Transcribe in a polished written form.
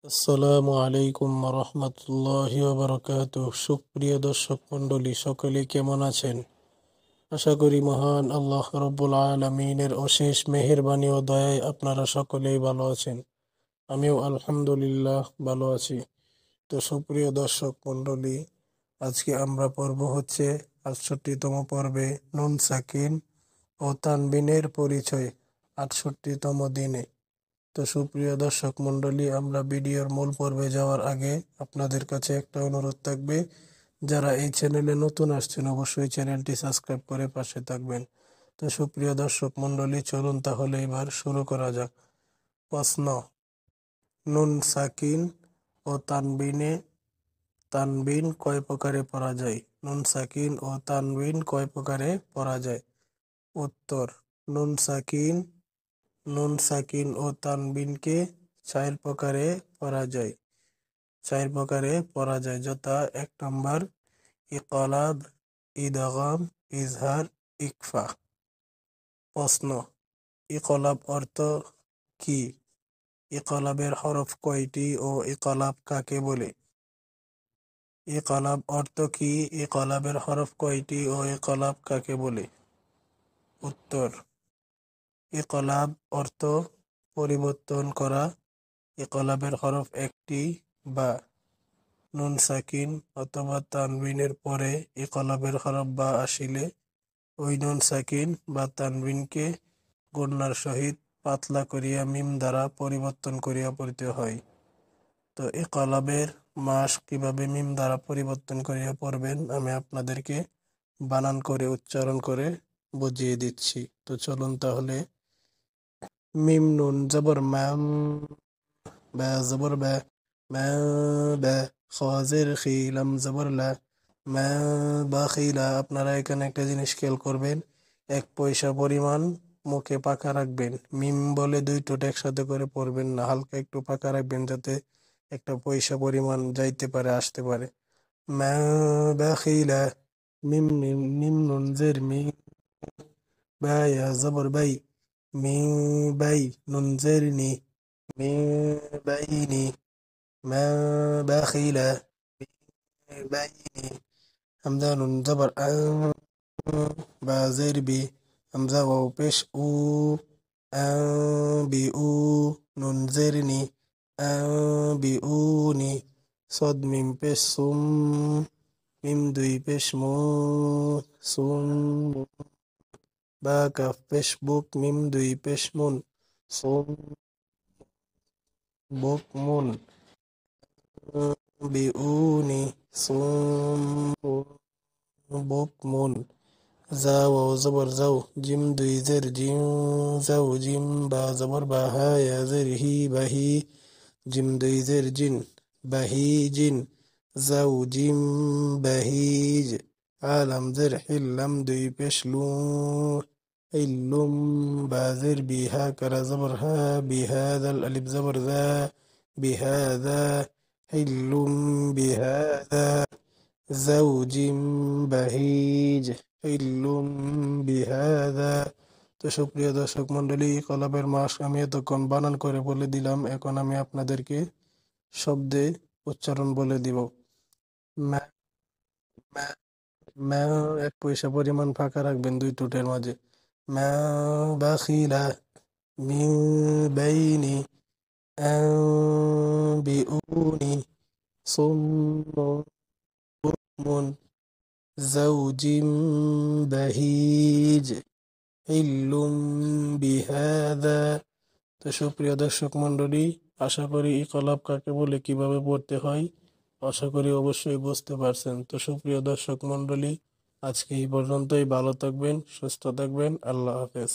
আসসালামু আলাইকুম রহমতুল্লাহি ওয়াবারাকাতুহ। সুপ্রিয় দর্শক মণ্ডলী, সকলে কেমন আছেন? আশা করি মহান আল্লাহ রব্বুল আলামিনের অশেষ মেহেরবানি ও দয়ায় আপনারা সকলেই ভালো আছেন। আমিও আলহামদুলিল্লাহ ভালো আছি। তো সুপ্রিয় দর্শক মণ্ডলী, আজকে আমরা পর্ব হচ্ছে ৬৮তম পর্বে নুন সাকিন ও তানবিনের পরিচয় ৬৮তম দিনে। তো সুপ্রিয় দর্শক মণ্ডলী, আমরা ভিডিওর মূল পর্বে যাওয়ার আগে আপনাদের কাছে একটা অনুরোধ থাকবে, যারা এই চ্যানেলে নতুন আসছেন অবশ্যই চ্যানেলটি সাবস্ক্রাইব করে পাশে থাকবেন। তো সুপ্রিয় দর্শক মণ্ডলী, চলুন তাহলে এবার শুরু করা যাক। প্রশ্ন: নুন সাকিন ও তানবিন কয় প্রকারে পড়া যায়? নুন সাকিন ও তানবিন কয় প্রকারে পড়া যায়? উত্তর: নুন সাকিন ও তানবিনকে ৪ প্রকারে পড়া যায়। যথা: ১ নম্বর ইকলাব, ইদগাম, ইজহার, ইখফা। প্রশ্ন: ইকলাব অর্থ কি? ইকলাবের হরফ কয়টি ও ইকলাব কাকে বলে? ইকলাব অর্থ কি? ইকলাবের হরফ কয়টি ও ইকলাব কাকে বলে? উত্তর: ইকলাব অর্থ পরিবর্তন করা। ইকলাবের হরফ একটি বা নুন সাকিন অথবা তানবিনের পরে ইকলাবের হরফ বা আসিলে ওই নুন সাকিন বা তানবিনকে গুণনার সহিত পাতলা করিয়া মিম দ্বারা পরিবর্তন করিয়া পড়িতে হয়। তো ইকলাবের মাস কিভাবে মিম দ্বারা পরিবর্তন করিয়া পড়বেন আমি আপনাদেরকে বানান করে উচ্চারণ করে বুঝিয়ে দিচ্ছি। তো চলুন তাহলে। মিম নুন জবর ম্যাম, বা জবর বা, মা বা, খাজের খি, লাম জবর লা, মা বাখিলা। আপনারা এখানে একটা জিনিস খেয়াল করবেন, ১ পয়সা পরিমাণ মুখে পাকা রাখবেন। মিম বলে ২ ঠোঁট একসাথে করে পড়বেন না, হালকা একটু পাকা রাখবেন যাতে একটা পয়সা পরিমাণ যাইতে পারে, আসতে পারে। মা বাখিলা। মিম মিম মিম নুন জের মি, বা ইয়া জবর বাই, মি বাই, নুন জের নি, মি বাইনি, মা বাখিলা, মি বাইনি। হামজা নুন জবর আ, বা জের বি, হামজা ওয়াও পেশ উ, আ বি উ, নুন জের নি, আ বি উ নি। সদ মিম পেশ সুম, মিম ২ পেশ মু, সুম। বা কাফ পেশ বুক, মিম ২ পেশ মুন, সুম বুক মুন। বিউনি, সুম বুক মুন। জা ওয়াও জবর যাও, জিম ২ জের জিউ, যাও জিম। বা জবর বা, হা ইয়া জের হি, বাহি, জিম ২ জের জিন, বাহি জিন। যাও জিম বাহিজ। আলাম জের হিল, লাম ২ পেশ লু, হিল্লুম। বা জের বি, হা কারা জবর হা, বিহাদাল, আলিফ জবর যা, বিহাদা, হিল্লুম বিহাদা। জাউজিম বাহিজ, হিল্লুম বিহাদা। তো সুপ্রিয় দর্শক মণ্ডলী, কলাপের মাস আমি এতক্ষণ বানান করে বলে দিলাম, এখন আমি আপনাদেরকে শব্দে উচ্চারণ বলে দিব। ম্যা, ম্যা, ম্যা, ১ পয়সা পরিমাণ ফাঁকা রাখবেন ২ ঠোঁটের মাঝে। ম্যা বাখিলা, মিন বাইনি আনবিউনি, সুম্মুন বুকমুন, জাউজিম বাহিজ, হিল্লুম বিহাদা। তো সুপ্রিয় দর্শক মণ্ডলী, আশা করি ইকলাব কাকে বলে কিভাবে পড়তে হয় আশা করি অবশ্যই বুঝতে পারছেন। তো সুপ্রিয় দর্শক মণ্ডলী, আজকে এই পর্যন্তই। ভালো থাকবেন, সুস্থ থাকবেন। আল্লাহ হাফেজ।